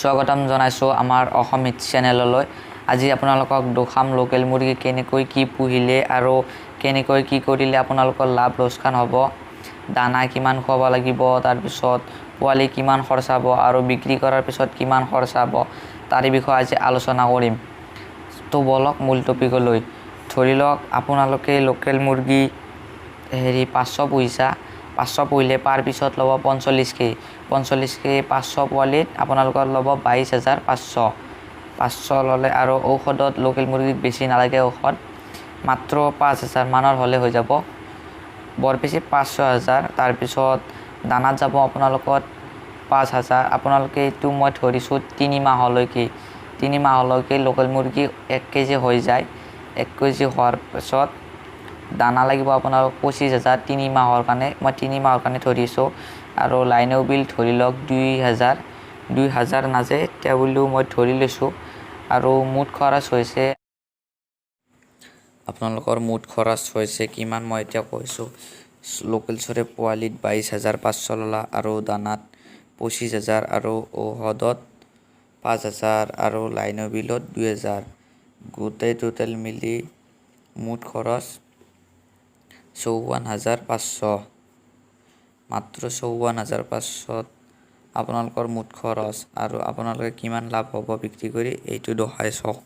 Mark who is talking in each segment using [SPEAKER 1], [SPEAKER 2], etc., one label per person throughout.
[SPEAKER 1] স্বাগতম জনাইছো আমাৰ অসমিত চেনেললৈ। আজি আপোনালোকক দেখাম লোকেল মুৰ্গী কেনেকৈ কি পুহিলে আৰু কেনেকৈ কি কৰিলে আপোনালোকৰ লাভ লোকচান হ'ব, দানা কিমান খুৱাব লাগিব, তাৰ পিছত পোৱালি কিমান খৰচ হ'ব আৰু বিক্ৰী কৰাৰ পিছত কিমান খৰচ হ'ব তাৰ বিষয়ে আজি আলোচনা কৰিম। তো বলক মূল টপিকলৈ। ধৰি লওক আপোনালোকে লোকেল মুৰ্গী 500 পুহিছা, 500 পুহিলে পাৰ পিছত ল'ব 45K 500 পোৱালিত আপোনালোকৰ ল'ব 22,500 ল'লে আৰু ঔষধত লোকেল মুৰ্গীক বেছি নালাগে, ঔষধ মাত্ৰ 5,000 মানৰ হ'লে হৈ যাব, বৰ বেছি 5-6,000। তাৰপিছত দানাত যাব আপোনালোকৰ 5,000। আপোনালোকে এইটো মই ধৰিছোঁ 3 মাহলৈকে লোকেল মুৰ্গী 1 কেজি হৈ যায়। 1 কেজি হোৱাৰ পিছত দানা লাগিব আপোনালোক 25,000 3 মাহৰ কাৰণে, মই 3 মাহৰ কাৰণে ধৰিছোঁ। আৰু লাইনৰ বিল ধৰি লওক 2,000 নাযায় তেওঁ বুলিও মই ধৰি লৈছোঁ। আৰু মুঠ খৰচ হৈছে আপোনালোকৰ কিমান মই এতিয়া কৈছোঁ। লোকেল চৰে পোৱালিত 22,500 ল'লা আৰু দানাত 25,000 আৰু ঔষধত 5,000 আৰু লাইনৰ বিলত 2,000, গোটেই টোটেল মিলি মুঠ খৰচ 54,500, মাত্ৰ 54,500 আপোনালোকৰ মুঠ খৰচ। আৰু আপোনালোকে কিমান লাভ হ'ব বিক্ৰী কৰি এইটো দেখাই চাওক।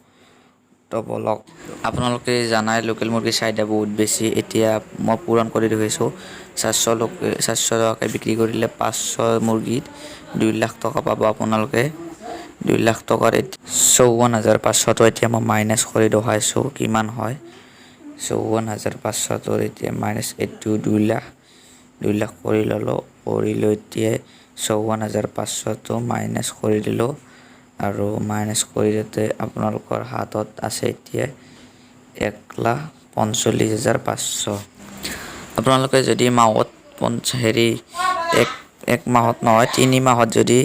[SPEAKER 1] তো বলক, আপোনালোকে জানাই লোকেল মুৰ্গীৰ চাহিদা বহুত বেছি। এতিয়া মই পূৰণ কৰি দেখাইছোঁ। 400 টকাকৈ বিক্ৰী কৰিলে 500 মুৰ্গীত 2 লাখ টকা পাব আপোনালোকে। 2 লাখ টকাৰ 54,500 এতিয়া মই মাইনাছ কৰি দেখাইছোঁ কিমান হয়। 54,500 এতিয়া মাইনাছ এইটো 2 লাখ কৰি ল'লোঁ। এতিয়া 54,500 মাইনাছ কৰি দিলোঁ আৰু মাইনাছ কৰি দিওঁতে আপোনালোকৰ হাতত আছে এতিয়া 1,45,500। আপোনালোকে যদি মাহত এক মাহত নহয় 3 মাহত যদি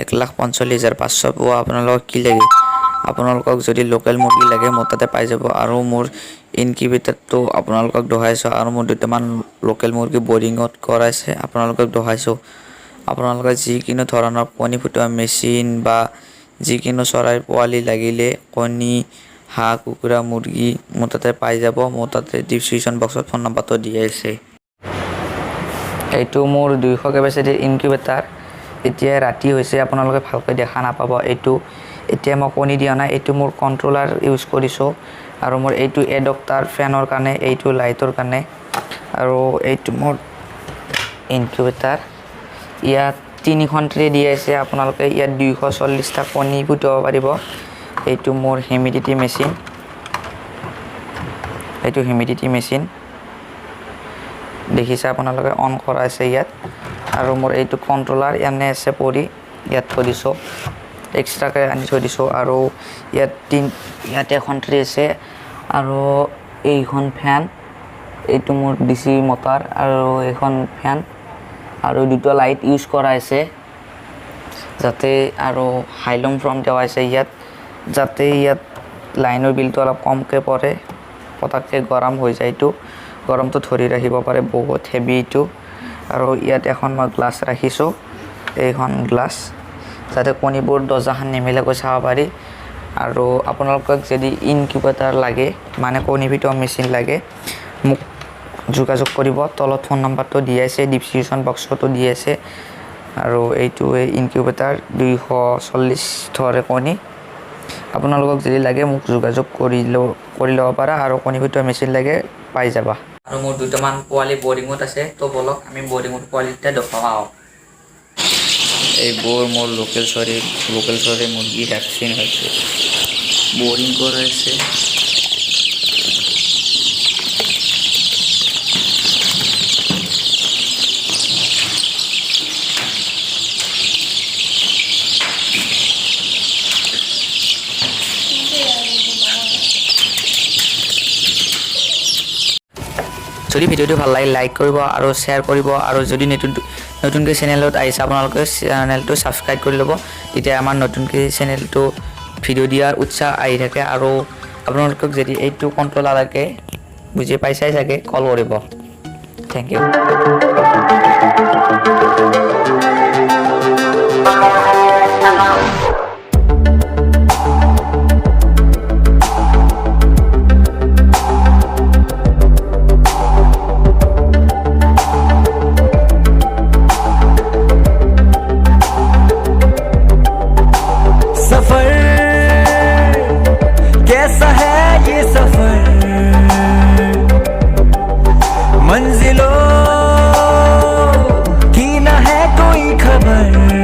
[SPEAKER 1] 1,45,500 পোৱা, আপোনালোকক কি লাগে? আপোনালোকক যদি লোকেল মুৰ্গী লাগে মোৰ তাতে পাই যাব। আৰু মোৰ ইনকিউবেটৰটো আপোনালোকক দেখাইছোঁ আৰু মোৰ 2টামান লোকেল মুৰ্গী বৰিঙত কৰাইছে আপোনালোকক দেখাইছোঁ। আপোনালোকে যিকোনো ধৰণৰ কণী ফুটোৱা মেচিন বা যিকোনো চৰাইৰ পোৱালি লাগিলে, কণী, হাঁহ, কুকুৰা, মুৰ্গী মোৰ তাতে পাই যাব। মোৰ তাতে ডিছক্ৰিপশ্যন বক্সত ফোন নম্বৰটো দিয়া আছে। এইটো মোৰ 200 কেপাচিটিৰ ইনকিউবেটাৰ। এতিয়া ৰাতি হৈছে আপোনালোকে ভালকৈ দেখা নাপাব। এইটো এতিয়া মই কণী দিয়া নাই, এইটো মোৰ কণ্ট্ৰলাৰ ইউজ কৰিছোঁ। আৰু মোৰ এইটো এডপ্টাৰ ফেনৰ কাৰণে, এইটো লাইটৰ কাৰণে। আৰু এইটো মোৰ ইনকিউবেটাৰ। ইয়াত 3খন ট্ৰে দি আছে। আপোনালোকে ইয়াত 240টা কণী ফুটাব পাৰিব। এইটো মোৰ হিউমিডিটি মেচিন, দেখিছে আপোনালোকে অন কৰা আছে ইয়াত। আৰু মোৰ এইটো কণ্ট্ৰলাৰ এনে আছে পৰি, ইয়াত থৈ দিছোঁ, এক্সট্ৰাকৈ আনি থৈ দিছোঁ। আৰু ইয়াত এখন ট্ৰে আছে আৰু এইখন ফেন, এইটো মোৰ DC মটৰ আৰু এইখন ফেন আৰু 2টা লাইট ইউজ কৰা আছে যাতে, আৰু হাইলম ফ্ৰম দেওয়া আছে ইয়াত, যাতে ইয়াত লাইনৰ বিলটো অলপ কমকৈ পৰে, পটককৈ গৰম হৈ যায়। এইটো গৰমটো ধৰি ৰাখিব পাৰে, বহুত হেভি এইটো। আৰু ইয়াত এখন মই গ্লাছ ৰাখিছোঁ, এইখন গ্লাছ, যাতে কণীবোৰ দৰ্জাখন নিমিলাকৈ চাব পাৰি। আৰু আপোনালোকক যদি ইনকিউবেটাৰ লাগে, মানে কণী ফুটোৱা মেচিন লাগে, মোক যোগাযোগ কৰিব। তলত ফোন নম্বৰটো দি আছে, ডিছক্ৰিপশ্যন বক্সতো দি আছে। আৰু এইটো ইনকিউবেটাৰ 240 ধৰে কণী। আপোনালোকক যদি লাগে মোক যোগাযোগ কৰি ল'ব পাৰা। আৰু কণী ফুটোৱা মেচিন লাগে পাই যাবা। আৰু মোৰ 2টামান পোৱালি বৰিঙত আছে। তো বলক আমি বৰিঙত পোৱালিটা দেখাওঁ। এইবোৰ মোৰ লোকেল চৰি মুৰ্গী ভেকচিন হৈছে, বৰিং কৰাইছে। যদি ভিডিঅ'টো ভাল লাগে লাইক কৰিব আৰু শ্বেয়াৰ কৰিব। আৰু যদি নতুনকৈ চেনেলত আহিছে আপোনালোকে চেনেলটো ছাবস্ক্ৰাইব কৰি ল'ব, তেতিয়া আমাৰ নতুনকৈ চেনেলটো ভিডিঅ' দিয়াৰ উৎসাহ আহি থাকে। আৰু আপোনালোকক যদি এইটো কণ্ট্ৰলাৰ লাগে, বুজি পাইছাই চাগে, কল কৰিব। Thank you.
[SPEAKER 2] ये सफर मंजिलों की न है कोई खबर